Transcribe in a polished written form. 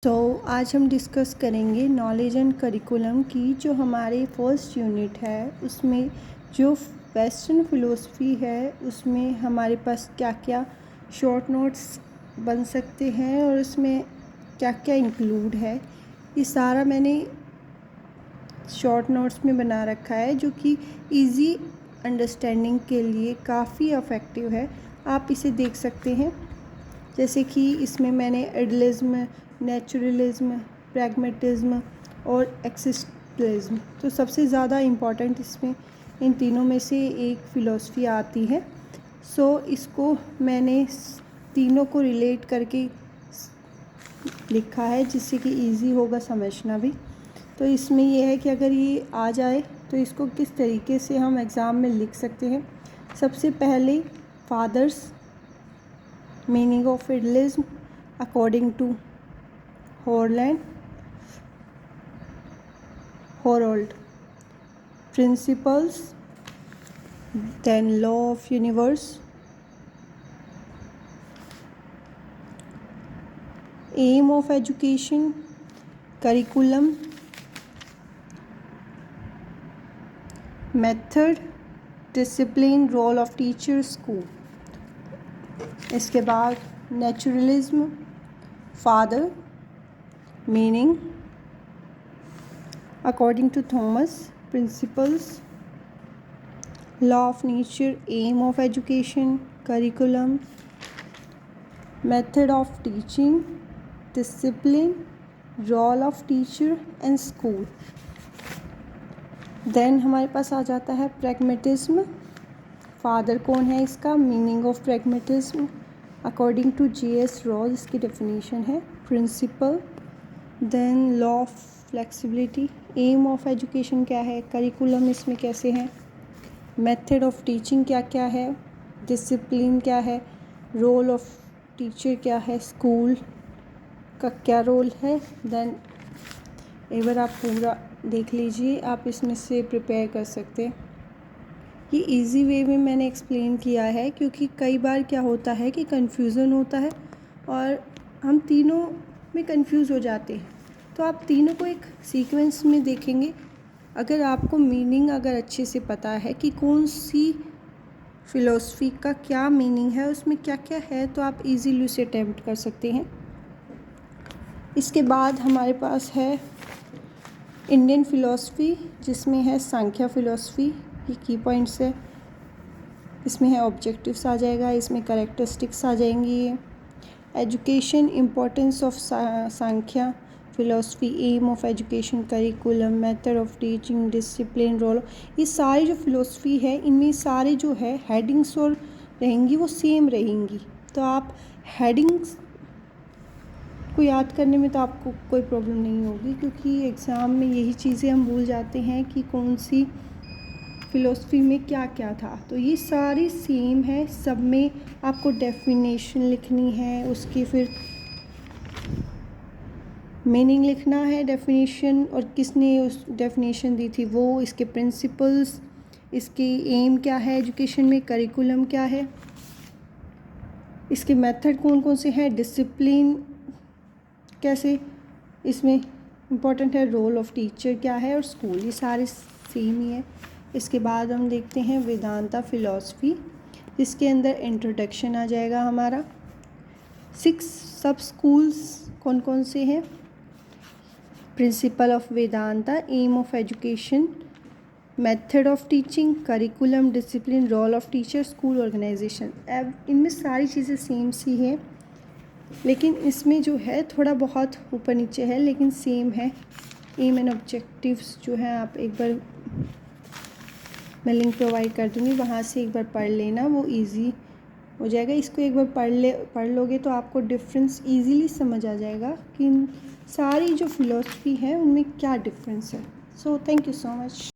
तो आज हम डिस्कस करेंगे नॉलेज एंड करिकुलम की जो हमारे फर्स्ट यूनिट है उसमें जो वेस्टर्न फ़िलोसफ़ी है उसमें हमारे पास क्या क्या शॉर्ट नोट्स बन सकते हैं और उसमें क्या क्या इंक्लूड है, ये सारा मैंने शॉर्ट नोट्स में बना रखा है जो कि इजी अंडरस्टैंडिंग के लिए काफ़ी इफ़ेक्टिव है। आप इसे देख सकते हैं। जैसे कि इसमें मैंने आइडियलिज्म, नेचुरलिज्म, प्रैग्मेटिज्म और एक्सिस्टेंशलिज्म, तो सबसे ज़्यादा इम्पॉर्टेंट इसमें इन तीनों में से एक फ़िलोसफ़ी आती है। इसको मैंने तीनों को रिलेट करके लिखा है जिससे कि इजी होगा समझना भी। तो इसमें यह है कि अगर ये आ जाए तो इसको किस तरीके से हम एग्ज़ाम में लिख सकते हैं। सबसे पहले fathers meaning of idealism according to Horold. Principles, then law of universe, aim of education, curriculum, method, discipline, role of teacher, school. इसके बाद naturalism, father, meaning according to Thomas, principles, law of nature, aim of education, curriculum, method of teaching, discipline, role of teacher and school. Then हमारे पास आ जाता है pragmatism. Father कौन है इसका, meaning of pragmatism according to J.S. Ross, इसकी definition है। Principle, then law of flexibility, aim of education क्या है, करिकुलम इसमें कैसे हैं, मेथड ऑफ टीचिंग क्या क्या है, डिसिप्लिन क्या है, रोल ऑफ टीचर क्या है, स्कूल का क्या रोल है। देन एक बार आप पूरा देख लीजिए, आप इसमें से प्रिपेयर कर सकते हैं। ये इजी वे में मैंने एक्सप्लेन किया है क्योंकि कई बार क्या होता है कि कन्फ्यूज़न होता है और हम तीनों में कंफ्यूज हो जाते हैं। तो आप तीनों को एक सीक्वेंस में देखेंगे। अगर आपको मीनिंग अगर अच्छे से पता है कि कौन सी फ़िलोसफ़ी का क्या मीनिंग है, उसमें क्या क्या है, तो आप इजीली उसे अटेम्प्ट कर सकते हैं। इसके बाद हमारे पास है इंडियन फ़िलोसफ़ी, जिसमें है सांख्य फ़िलोसफ़ी, ये की पॉइंट्स है। इसमें है ऑब्जेक्टिव्स आ जाएगा, इसमें कैरेक्टरिस्टिक्स आ जाएंगी। Education, importance of Sankhya philosophy, aim of education, curriculum, method of teaching, discipline, role, ये सारी जो फ़िलोसफ़ी है इनमें सारे जो है हेडिंग्स और रहेंगी वो सेम रहेंगी। तो आप हेडिंग्स को याद करने में तो आपको कोई प्रॉब्लम नहीं होगी, क्योंकि एग्ज़ाम में यही चीज़ें हम भूल जाते हैं कि कौन सी फ़िलोसफ़ी में क्या क्या था। तो ये सारी सेम है, सब में आपको डेफिनेशन लिखनी है, उसकी फिर मीनिंग लिखना है, डेफिनेशन और किसने उस डेफिनेशन दी थी वो, इसके प्रिंसिपल्स, इसकी एम क्या है एजुकेशन में, करिकुलम क्या है, इसके मेथड कौन कौन से हैं, डिसिप्लिन कैसे इसमें इम्पोर्टेंट है, रोल ऑफ टीचर क्या है और स्कूल, ये सारे सेम ही है। इसके बाद हम देखते हैं वेदांता फ़िलॉसफ़ी, जिसके अंदर इंट्रोडक्शन आ जाएगा हमारा। 6 सब स्कूल्स कौन कौन से हैं, principle of Vedanta, aim of education, method of teaching, curriculum, discipline, role of teacher, school, organisation. अब इनमें सारी चीज़ें सेम सी हैं, लेकिन इसमें जो है थोड़ा बहुत ऊपर नीचे है लेकिन सेम है। एम एंड ऑब्जेक्टिव्स जो है आप एक बार मैं लिंक प्रोवाइड कर दूँगी, वहाँ से एक बार पढ़ लेना, वो इजी हो जाएगा। इसको एक बार पढ़ लोगे तो आपको डिफरेंस इजीली समझ आ जाएगा कि सारी जो फ़िलोसफ़ी है उनमें क्या डिफरेंस है। So thank you so much.